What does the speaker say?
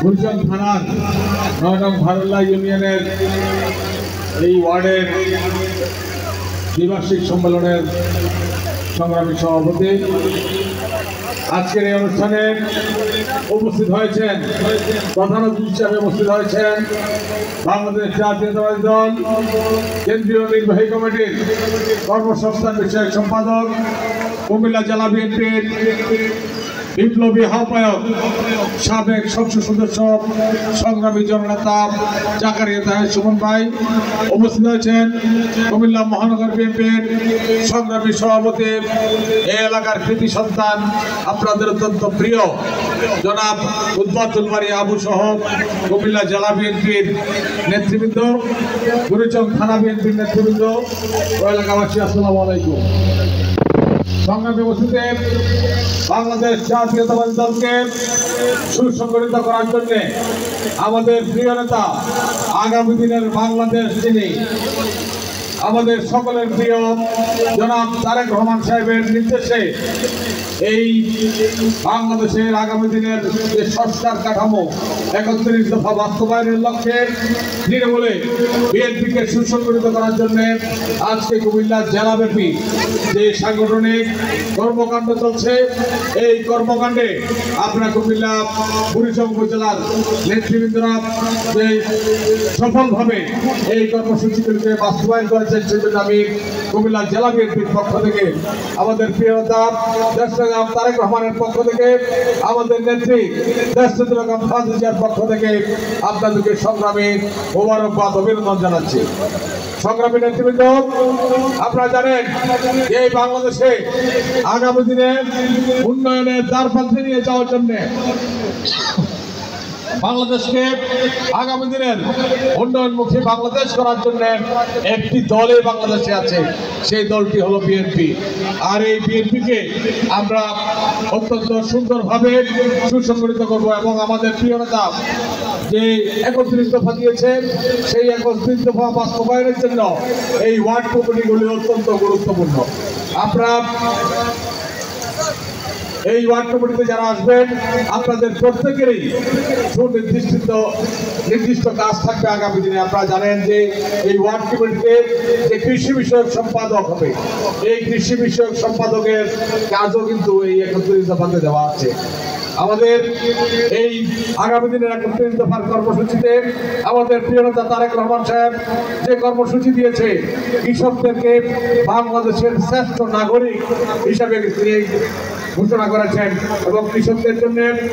গুলশান থানার ৯ নং ভারল্লা ইউনিয়নের এই ওয়ার্ডের দ্বিবার্ষিক সম্মেলনের সংগ্রামী সভাপতি আজকের এই অনুষ্ঠানে উপস্থিত হয়েছেন, প্রধান অতিথি হিসাবে উপস্থিত হয়েছেন বাংলাদেশ জাতীয়তাবাদী দল কেন্দ্রীয় নির্বাহী কমিটির কর্মসংস্থান বিষয়ক সম্পাদক, কুমিল্লা জেলা বিএনপির বিপ্লবী আহ্বায়ক, সাবেক সংসদ সদস্য, সংগ্রামী জননেতা জাকারিয়া তাহের সুমন ভাই উপস্থিত হয়েছেন। কুমিল্লা মহানগর বিএনপির সংগ্রামী সভাপতি, এই এলাকার কৃতি সন্তান, আপনাদের অত্যন্ত প্রিয় জনাব উদ্বাতুল বাড়ি আবু সহ কুমিল্লা জেলা বিএনপির নেতৃবৃন্দ, গুরুচং থানা বিএনপির নেতৃবৃন্দ ও এলাকাবাসী, আসসালামু আলাইকুম। সংগ্রামী উপস্থিতি, বাংলাদেশ জাতীয়তাবাদী দলকে সুসংগঠিত করার জন্য আমাদের প্রিয় নেতা, আগামী দিনের বাংলাদেশ যিনি, আমাদের সকলের প্রিয় জনাব তারেক রহমান সাহেবের নির্দেশে এই বাংলাদেশের আগামী দিনের যে সংস্কার কাঠামো ৩১ দফা বাস্তবায়নের লক্ষ্যে তৃণমূলে বিএনপিকে সুসংগঠিত করার জন্য আজকে কুমিল্লা জেলাব্যাপী যে সাংগঠনিক কর্মকাণ্ড চলছে, এই কর্মকাণ্ডে আপনারা কুমিল্লা বুড়িচং উপজেলার নেতৃবৃন্দরা যে সফলভাবে এই কর্মসূচিগুলিকে বাস্তবায়ন করেছেন, সেজন্য আমি কুমিল্লা জেলা বিএনপির পক্ষ থেকে, আমাদের প্রিয় নেতা তারেক রহমানের পক্ষ থেকে, আমাদের নেত্রী দেশনেত্রী বেগম খালেদা জিয়ার পক্ষ থেকে আপনাদেরকে সংগ্রামী মোবারকবাদ, অভিনন্দন জানাচ্ছি। সংগ্রামী নেতৃবৃন্দ, আপনারা জানেন এই বাংলাদেশে আগামী দিনে উন্নয়নের দ্বারপ্রান্তে নিয়ে যাওয়ার জন্য, বাংলাদেশকে আগামী দিনের উন্নয়নমুখী বাংলাদেশ করার জন্য একটি দলে বাংলাদেশে আছে, সেই দলটি হলো বিএনপি। আর এই বিএনপিকে আমরা অত্যন্ত সুন্দরভাবে সুসংগঠিত করব এবং আমাদের প্রিয় নেতা যে ৩১ দফা দিয়েছেন, সেই ৩১ দফা বাস্তবায়নের জন্য এই ওয়ার্ড কমিটিগুলি অত্যন্ত গুরুত্বপূর্ণ। আপনারা এই ওয়ার্ড কমিটিতে যারা আসবেন, আপনাদের প্রত্যেকেরই নির্দিষ্ট কাজ থাকবে আগামী দিনে। আপনারা জানেন যে এই ওয়ার্ড কমিটিতে যে কৃষি বিষয়ক সম্পাদক হবে, এই কৃষি বিষয়ক সম্পাদকের কাজও কিন্তু এই ৩১ দফাতে দেওয়া আছে। আমাদের এই আগামী দিনের ৩১ দফার কর্মসূচিতে আমাদের প্রিয় নেতা তারেক রহমান সাহেব যে কর্মসূচি দিয়েছে, কৃষকদেরকে বাংলাদেশের শ্রেষ্ঠ নাগরিক হিসাবে তিনি ঘোষণা করেছেন এবং কৃষকদের জন্য